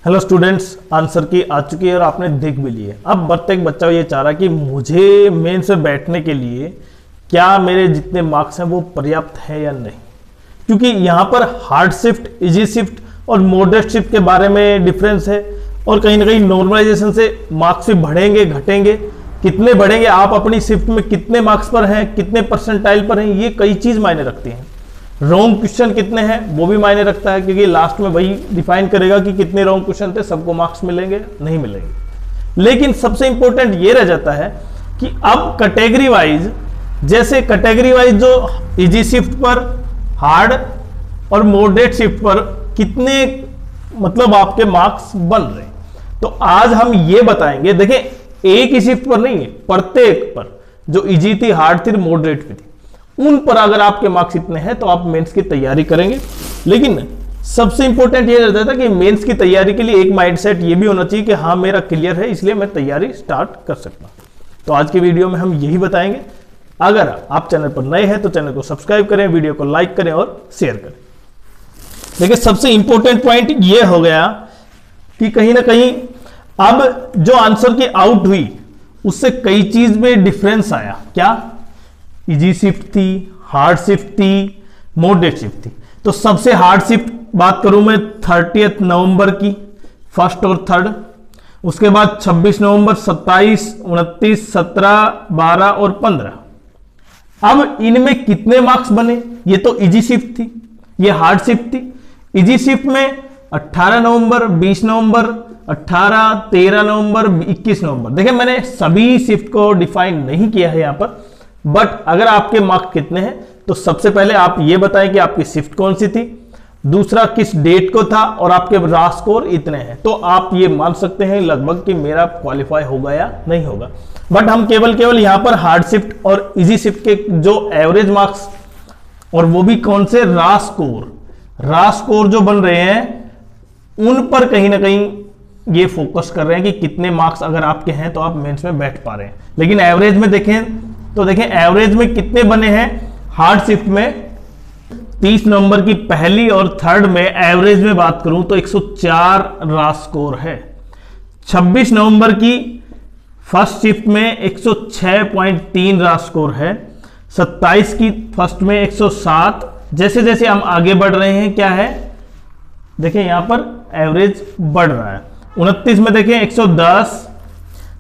Hello students, answer की आ चुकी है और आपने देख भी ली है। अब प्रत्येक बच्चा ये चाह रहा है कि मुझे मेंस में बैठने के लिए क्या मेरे जितने मार्क्स हैं वो पर्याप्त है या नहीं, क्योंकि यहाँ पर हार्ड शिफ्ट, इजी शिफ्ट और मॉडरेट शिफ्ट के बारे में डिफरेंस है और कहीं ना कहीं नॉर्मलाइजेशन से मार्क्स भी बढ़ेंगे घटेंगे, कितने बढ़ेंगे, आप अपनी शिफ्ट में कितने मार्क्स पर हैं, कितने परसेंटाइल पर हैं, ये कई चीज मायने रखती हैं। रॉन्ग क्वेश्चन कितने हैं वो भी मायने रखता है, क्योंकि लास्ट में वही डिफाइन करेगा कि कितने रॉन्ग क्वेश्चन थे, सबको मार्क्स मिलेंगे नहीं मिलेंगे। लेकिन सबसे इंपॉर्टेंट ये रह जाता है कि अब कैटेगरी वाइज, जैसे कैटेगरी वाइज जो इजी शिफ्ट पर, हार्ड और मॉडरेट शिफ्ट पर कितने मतलब आपके मार्क्स बन रहे हैं, तो आज हम ये बताएंगे। देखें, एक ही शिफ्ट पर नहीं है, प्रत्येक पर, जो इजी थी, हार्ड थी, मॉडरेट भी थी, उन पर अगर आपके मार्क्स इतने हैं तो आप मेंस की तैयारी करेंगे। लेकिन सबसे इंपॉर्टेंट ये रहता था कि मेंस की तैयारी के लिए एक माइंडसेट ये भी होना चाहिए कि हाँ मेरा क्लियर है, इसलिए मैं तैयारी स्टार्ट कर सकता हूं। तो आज की वीडियो में हम यही बताएंगे। अगर आप चैनल पर नए हैं तो चैनल को सब्सक्राइब करें, वीडियो को लाइक करें और शेयर करें। देखिए, सबसे इंपॉर्टेंट पॉइंट ये हो गया कि कहीं ना कहीं अब जो आंसर की आउट हुई उससे कई चीज में डिफरेंस आया। क्या? इजी शिफ्ट थी, हार्ड शिफ्ट थी, मॉडरेट शिफ्ट थी। तो सबसे हार्ड शिफ्ट बात करूं मैं 30 नवंबर की, फर्स्ट और थर्ड। उसके बाद 26 नवंबर, 27, 29, 17, 12 और 15। अब इनमें कितने मार्क्स बने? ये तो इजी शिफ्ट थी, ये हार्ड शिफ्ट थी। इजी शिफ्ट में 18 नवंबर, 20 नवंबर, 18, 13 नवंबर, 21 नवंबर। देखिए, मैंने सभी शिफ्ट को डिफाइन नहीं किया है यहां पर, बट अगर आपके मार्क्स कितने हैं तो सबसे पहले आप ये बताएं कि आपकी शिफ्ट कौन सी थी, दूसरा किस डेट को था और आपके रा स्कोर इतने हैं, तो आप ये मान सकते हैं लगभग कि मेरा क्वालिफाई होगा या नहीं होगा। बट हम केवल यहां पर हार्ड शिफ्ट और इजी शिफ्ट के जो एवरेज मार्क्स, और वो भी कौन से, रा स्कोर जो बन रहे हैं उन पर कहीं ना कहीं ये फोकस कर रहे हैं कि कितने मार्क्स अगर आपके हैं तो आप मेंस में बैठ पा रहे हैं। लेकिन एवरेज में देखें तो देखें एवरेज में कितने बने हैं। हार्ड शिफ्ट में 30 नवंबर की पहली और थर्ड में एवरेज में बात करूं तो 104 रा स्कोर है। 26 नवंबर की फर्स्ट शिफ्ट में 106.3 रा स्कोर है। 27 की फर्स्ट में 107। जैसे जैसे हम आगे बढ़ रहे हैं क्या है, देखें यहां पर एवरेज बढ़ रहा है। 29 में देखें 110,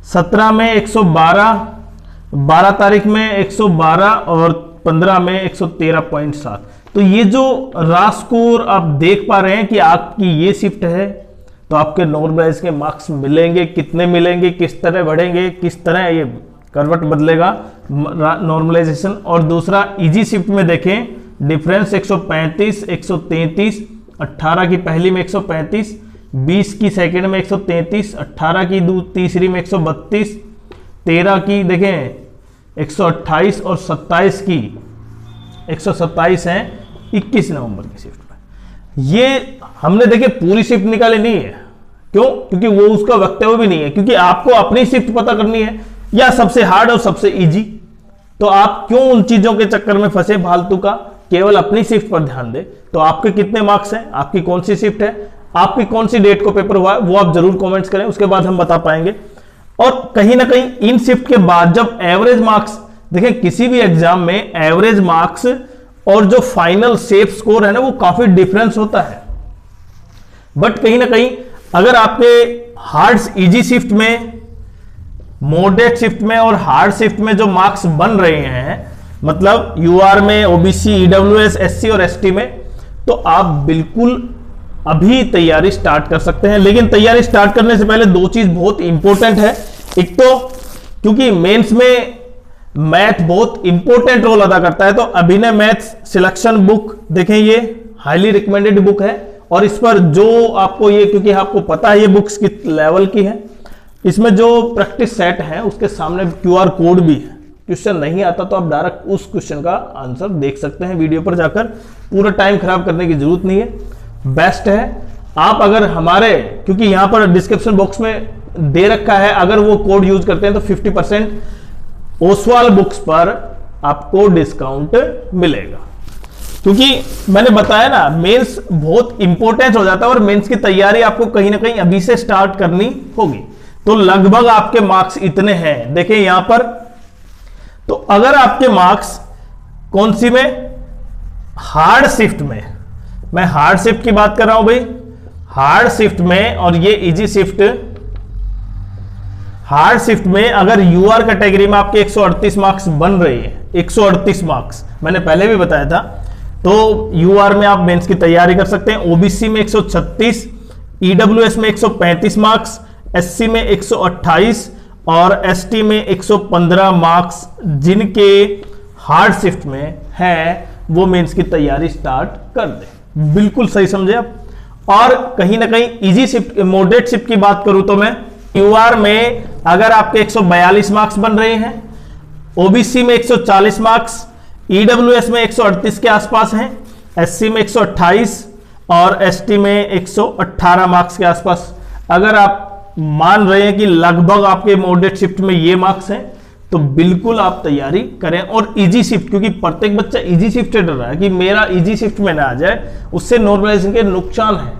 17 में 112, 12 तारीख में 112 और 15 में 113.7। तो ये जो रा स्कोर आप देख पा रहे हैं कि आपकी ये शिफ्ट है तो आपके नॉर्मलाइज के मार्क्स मिलेंगे, कितने मिलेंगे, किस तरह बढ़ेंगे, किस तरह ये करवट बदलेगा नॉर्मलाइजेशन। और दूसरा इजी शिफ्ट में देखें डिफरेंस 135, 133, 18 की पहली में 135, 20 की सेकेंड में 133, 18 की तीसरी में 132, 13 की देखें 128 और 27 की 127 है 21 नवंबर की शिफ्ट में। ये हमने देखे पूरी शिफ्ट निकाली नहीं है। क्यों? क्योंकि वो उसका वक्तव्य भी नहीं है, क्योंकि आपको अपनी शिफ्ट पता करनी है या सबसे हार्ड और सबसे इजी। तो आप क्यों उन चीजों के चक्कर में फंसे फालतू का, केवल अपनी शिफ्ट पर ध्यान दे। तो आपके कितने मार्क्स हैं, आपकी कौन सी शिफ्ट है, आपकी कौन सी डेट को पेपर हुआ है, वो आप जरूर कमेंट्स करें, उसके बाद हम बता पाएंगे। और कहीं ना कहीं इन शिफ्ट के बाद जब एवरेज मार्क्स देखें, किसी भी एग्जाम में एवरेज मार्क्स और जो फाइनल सेफ स्कोर है ना, वो काफी डिफरेंस होता है। बट कहीं ना कहीं अगर आपके हार्ड इजी शिफ्ट में, मॉडरेट शिफ्ट में और हार्ड शिफ्ट में जो मार्क्स बन रहे हैं, मतलब यूआर में, ओबीसी, ईडब्ल्यूएस, एससी और एसटी में, तो आप बिल्कुल अभी तैयारी स्टार्ट कर सकते हैं। लेकिन तैयारी स्टार्ट करने से पहले दो चीज बहुत इंपॉर्टेंट है। एक तो क्योंकि मेंस में मैथ बहुत इंपॉर्टेंट रोल अदा करता है, तो अभिनय मैथ सिलेक्शन बुक देखें, ये हाईली रिकमेंडेड बुक है। और इस पर जो आपको ये, क्योंकि आपको पता है ये बुक्स किस लेवल की है, इसमें जो प्रैक्टिस सेट है उसके सामने क्यूआर कोड भी है। क्वेश्चन नहीं आता तो आप डायरेक्ट उस क्वेश्चन का आंसर देख सकते हैं वीडियो पर जाकर, पूरा टाइम खराब करने की जरूरत नहीं है। बेस्ट है आप अगर हमारे, क्योंकि यहां पर डिस्क्रिप्शन बॉक्स में दे रखा है, अगर वो कोड यूज करते हैं तो 50% ओसवाल बुक्स पर आपको डिस्काउंट मिलेगा। क्योंकि मैंने बताया ना मेंस बहुत इंपॉर्टेंट हो जाता है और मेंस की तैयारी आपको कहीं ना कहीं अभी से स्टार्ट करनी होगी। तो लगभग आपके मार्क्स इतने हैं, देखिए यहां पर। तो अगर आपके मार्क्स कौन सी में, हार्ड शिफ्ट में, मैं हार्ड शिफ्ट की बात कर रहा हूं भाई, हार्ड शिफ्ट में, और ये इजी शिफ्ट, हार्ड शिफ्ट में अगर यूआर कैटेगरी में आपके 138 मार्क्स बन रहे हैं, 138 मार्क्स मैंने पहले भी बताया था, तो यूआर में आप मेंस की तैयारी कर सकते हैं। ओबीसी में 136, ईडब्ल्यूएस में 135 मार्क्स, एससी में 128 और एसटी में 115 मार्क्स जिनके हार्ड शिफ्ट में है, वो मेंस की तैयारी स्टार्ट कर दें। बिल्कुल सही समझे आप। और कहीं ना कहीं इजी शिफ्ट, मॉडरेट शिफ्ट की बात करूं तो मैं, यूआर में अगर आपके 142 मार्क्स बन रहे हैं, ओबीसी में 140 मार्क्स, ईडब्ल्यूएस में 138 के आसपास हैं, एससी में 128 और एसटी में 118 मार्क्स के आसपास, अगर आप मान रहे हैं कि लगभग आपके मॉडरेट शिफ्ट में ये मार्क्स हैं, तो बिल्कुल आप तैयारी करें। और इजी शिफ्ट, क्योंकि प्रत्येक बच्चा इजी शिफ्ट से डर रहा है कि मेरा इजी शिफ्ट में ना आ जाए, उससे नॉर्मलाइजेशन के नुकसान है,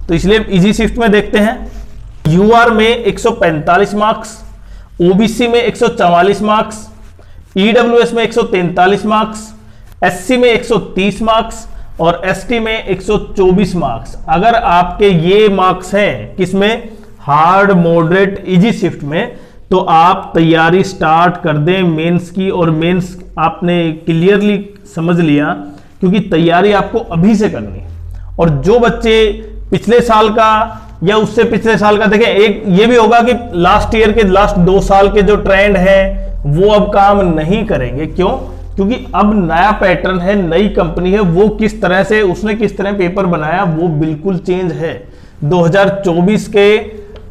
तो इसलिए इजी शिफ्ट में देखते हैं। यूआर में 145 मार्क्स, ओबीसी में 144 मार्क्स, ईडब्ल्यूएस में 143 मार्क्स, एससी में 130 मार्क्स और एसटी में 124 मार्क्स। अगर आपके ये मार्क्स हैं किसमें, हार्ड मॉडरेट इजी शिफ्ट में, तो आप तैयारी स्टार्ट कर दें मेंस की। और मेंस आपने क्लियरली समझ लिया, क्योंकि तैयारी आपको अभी से करनी है। और जो बच्चे पिछले साल का या उससे पिछले साल का, देखें एक ये भी होगा कि लास्ट ईयर के, लास्ट 2 साल के जो ट्रेंड है वो अब काम नहीं करेंगे। क्यों? क्योंकि अब नया पैटर्न है, नई कंपनी है, वो किस तरह से, उसने किस तरह पेपर बनाया वो बिल्कुल चेंज है। 2024 के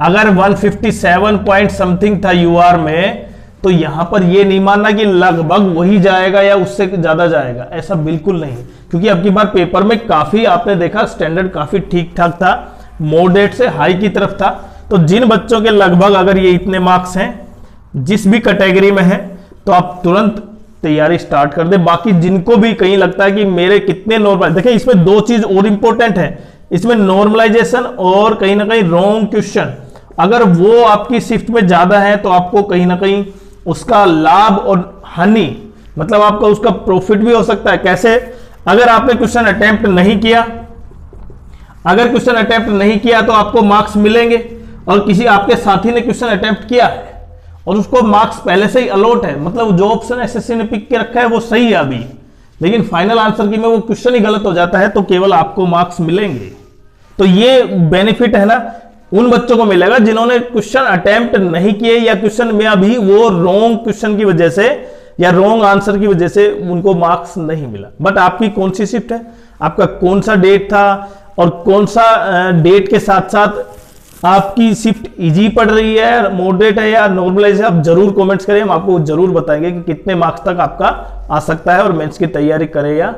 अगर 157 पॉइंट समथिंग था यूआर में, तो यहां पर ये नहीं मानना कि लगभग वही जाएगा या उससे ज्यादा जाएगा, ऐसा बिल्कुल नहीं। क्योंकि अब की बार पेपर में काफी आपने देखा स्टैंडर्ड काफी ठीक ठाक था, मॉडरेट से हाई की तरफ था। तो जिन बच्चों के लगभग अगर ये इतने मार्क्स हैं जिस भी कैटेगरी में है, तो आप तुरंत तैयारी स्टार्ट कर दे। बाकी जिनको भी कहीं लगता है कि मेरे कितने नॉर्मल, देखिए इसमें 2 चीज और इंपॉर्टेंट है, इसमें नॉर्मलाइजेशन और कहीं ना कहीं रॉन्ग क्वेश्चन, अगर वो आपकी शिफ्ट में ज्यादा है तो आपको कहीं ना कहीं उसका लाभ और हानि, मतलब आपका उसका प्रॉफिट भी हो सकता है। कैसे? अगर आपने क्वेश्चन अटेम्प्ट नहीं किया, अगर क्वेश्चन अटेम्प्ट नहीं किया तो आपको मार्क्स मिलेंगे, और किसी आपके साथी ने क्वेश्चन अटेम्प्ट किया है और उसको मार्क्स पहले से ही अलॉट है, मतलब जो ऑप्शन एसएससी ने पिक के रखा है वो सही है अभी, लेकिन फाइनल आंसर की में वो क्वेश्चन ही गलत हो जाता है, तो केवल आपको मार्क्स मिलेंगे। तो ये बेनिफिट है ना उन बच्चों को मिलेगा जिन्होंने क्वेश्चन अटेम्प्ट नहीं किए, या क्वेश्चन में अभी वो रॉन्ग क्वेश्चन की वजह से या रॉन्ग आंसर की वजह से उनको मार्क्स नहीं मिला। बट आपकी कौन सी शिफ्ट है, आपका कौन सा डेट था, और कौन सा डेट के साथ साथ आपकी शिफ्ट इजी पड़ रही है, मॉडरेट है या नॉर्मलाइज है, आप जरूर कमेंट्स करें, हम आपको जरूर बताएंगे कि कितने मार्क्स तक आपका आ सकता है और मेंस की तैयारी करें या